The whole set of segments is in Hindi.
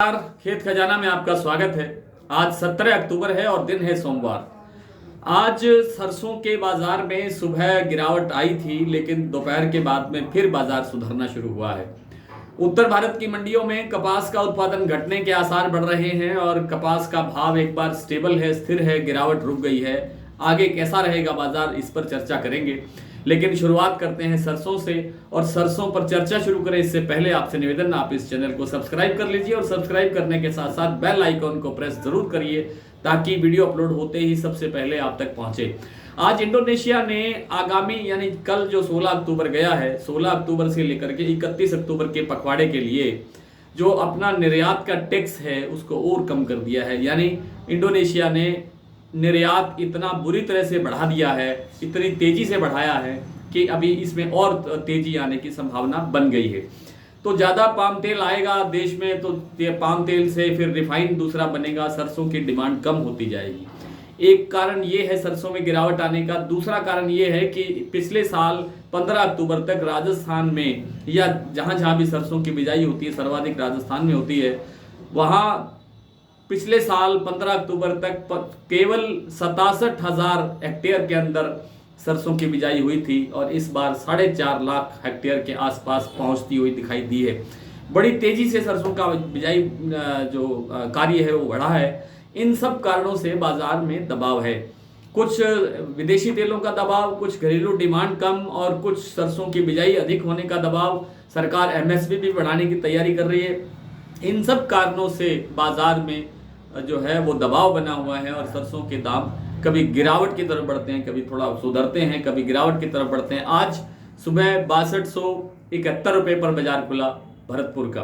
खेत खजाना में आपका स्वागत है। आज 17 अक्टूबर है और दिन है सोमवार। आज सरसों के बाजार में सुबह गिरावट आई थी, लेकिन दोपहर के बाद में फिर बाजार सुधरना शुरू हुआ है। उत्तर भारत की मंडियों में कपास का उत्पादन घटने के आसार बढ़ रहे हैं और कपास का भाव एक बार स्टेबल है, स्थिर है, गिरावट रुक गई है। आगे कैसा रहेगा बाजार, इस पर चर्चा करेंगे, लेकिन शुरुआत करते हैं सरसों से। और सरसों पर चर्चा शुरू करें इससे पहले आपसे निवेदन, आप इस चैनल को सब्सक्राइब कर लीजिए और सब्सक्राइब करने के साथ साथ बेल आइकॉन को प्रेस जरूर करिए ताकि वीडियो अपलोड होते ही सबसे पहले आप तक पहुंचे। आज इंडोनेशिया ने आगामी यानी कल जो 16 अक्टूबर गया है, 16 अक्टूबर से लेकर के 31 अक्टूबर के पखवाड़े के लिए जो अपना निर्यात का टैक्स है उसको और कम कर दिया है। यानी इंडोनेशिया ने निर्यात इतना बुरी तरह से बढ़ा दिया है, इतनी तेजी से बढ़ाया है कि अभी इसमें और तेजी आने की संभावना बन गई है। तो ज़्यादा पाम तेल आएगा देश में, तो पाम तेल से फिर रिफाइंड दूसरा बनेगा, सरसों की डिमांड कम होती जाएगी। एक कारण ये है सरसों में गिरावट आने का। दूसरा कारण ये है कि पिछले साल 15 अक्टूबर तक राजस्थान में या जहाँ जहाँ भी सरसों की बिजाई होती है, सर्वाधिक राजस्थान में होती है, वहाँ पिछले साल 15 अक्टूबर तक केवल 67,000 हेक्टेयर के अंदर सरसों की बिजाई हुई थी और इस बार 4.5 लाख हेक्टेयर के आसपास पहुंचती हुई दिखाई दी है। बड़ी तेजी से सरसों का बिजाई जो कार्य है वो बढ़ा है। इन सब कारणों से बाजार में दबाव है, कुछ विदेशी तेलों का दबाव, कुछ घरेलू डिमांड कम और कुछ सरसों की बिजाई अधिक होने का दबाव। सरकार एमएसपी भी बढ़ाने की तैयारी कर रही है। इन सब कारणों से बाजार में जो है वो दबाव बना हुआ है और सरसों के दाम कभी गिरावट की तरफ बढ़ते हैं, कभी थोड़ा सुधरते हैं, कभी गिरावट की तरफ बढ़ते हैं। आज सुबह 6271 रुपये पर बाजार खुला भरतपुर का।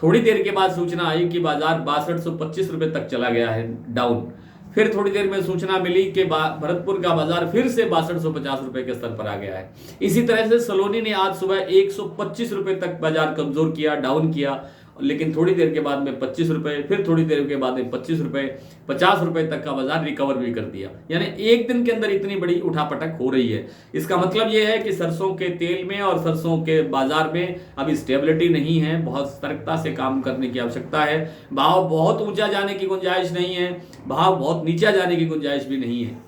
थोड़ी देर के बाद सूचना आई कि बाजार 6225 रुपये तक चला गया है डाउन। फिर थोड़ी देर में सूचना मिली कि भरतपुर का बाजार फिर से 6250 रुपये के स्तर पर आ गया है। इसी तरह से सलोनी ने आज सुबह 125 रुपये तक बाजार कमजोर किया, डाउन किया, लेकिन थोड़ी देर के बाद में 25 रुपये, फिर थोड़ी देर के बाद में 25 रुपये, 50 रुपये तक का बाजार रिकवर भी कर दिया। यानी एक दिन के अंदर इतनी बड़ी उठापटक हो रही है। इसका मतलब यह है कि सरसों के तेल में और सरसों के बाजार में अभी स्टेबिलिटी नहीं है, बहुत सतर्कता से काम करने की आवश्यकता है। भाव बहुत ऊंचा जाने की गुंजाइश नहीं है, भाव बहुत नीचा जाने की गुंजाइश भी नहीं है।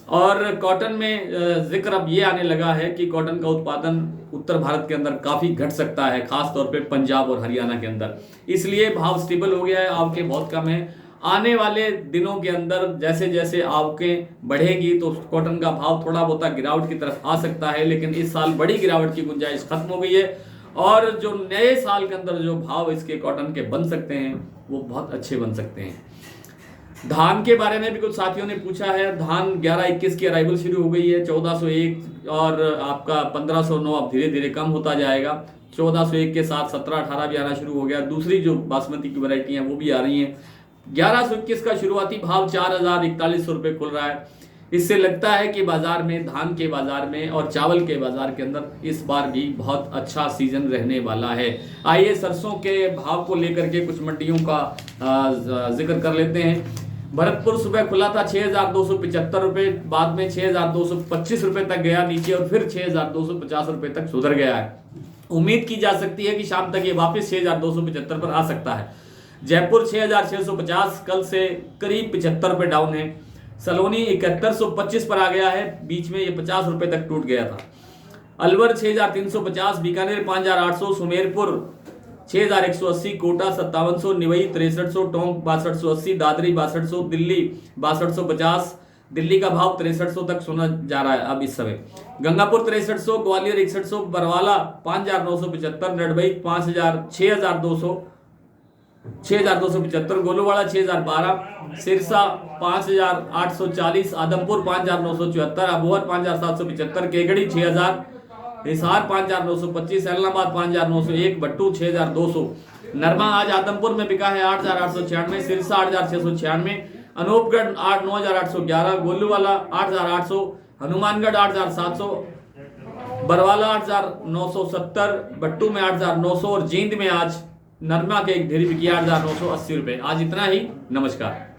और कॉटन में जिक्र अब ये आने लगा है कि कॉटन का उत्पादन उत्तर भारत के अंदर काफ़ी घट सकता है, खास तौर पे पंजाब और हरियाणा के अंदर। इसलिए भाव स्टेबल हो गया है, आवकें बहुत कम है। आने वाले दिनों के अंदर जैसे जैसे आवकें बढ़ेगी तो कॉटन का भाव थोड़ा बहुत गिरावट की तरफ आ सकता है, लेकिन इस साल बड़ी गिरावट की गुंजाइश खत्म हो गई है और जो नए साल के अंदर जो भाव इसके कॉटन के बन सकते हैं वो बहुत अच्छे बन सकते हैं। धान के बारे में भी कुछ साथियों ने पूछा है। धान 11-21 की अराइवल शुरू हो गई है, 1401 और आपका 1509 अब धीरे धीरे कम होता जाएगा। 1401 के साथ 17-18 भी आना शुरू हो गया। दूसरी जो बासमती की वैरायटी हैं वो भी आ रही हैं। 1121 का शुरुआती भाव 4041 रुपये खुल रहा है। इससे लगता है कि बाजार में, धान के बाजार में और चावल के बाजार के अंदर इस बार भी बहुत अच्छा सीजन रहने वाला है। आइए सरसों के भाव को लेकर के कुछ मंडियों का जिक्र कर लेते हैं। भरतपुर सुबह खुला था 6275 रुपये, बाद में 6225 रुपये तक गया नीचे और फिर 6250 रुपये तक सुधर गया है। उम्मीद की जा सकती है कि शाम तक ये वापस 6275 पर आ सकता है। जयपुर 6650 कल से करीब 75 रुपये डाउन है। सलोनी 7125 पर आ गया है, बीच में ये 50 रुपये तक टूट गया था। अलवर 6350, बीकानेर 5800, सुमेरपुर 6180, कोटा 5700, निवई 6300, टोंक 6280, दादरी 6200, दिल्ली 6250। दिल्ली का भाव 6300 तक सुना जा रहा है अब इस समय। गंगापुर 6300, ग्वालियर 6100, बरवाला 5975, नडबई 6275, गोलूवाड़ा 6012, सिरसा 5840, आदमपुर 5974, अबोहर 5775, केगड़ी 6000, हिसार 5925, ऐलनाबाद 5901, भट्टू 6200। नरमा आज आदमपुर में बिका है 8896, सिरसा 8696, अनूपगढ़ 9811, गोलूवाला 8800, हनुमानगढ़ 8700, बरवाला 8970, भट्टू में 8900 और जींद में आज नरमा के एक ढेरी बिकी 8980 रुपये। आज इतना ही, नमस्कार।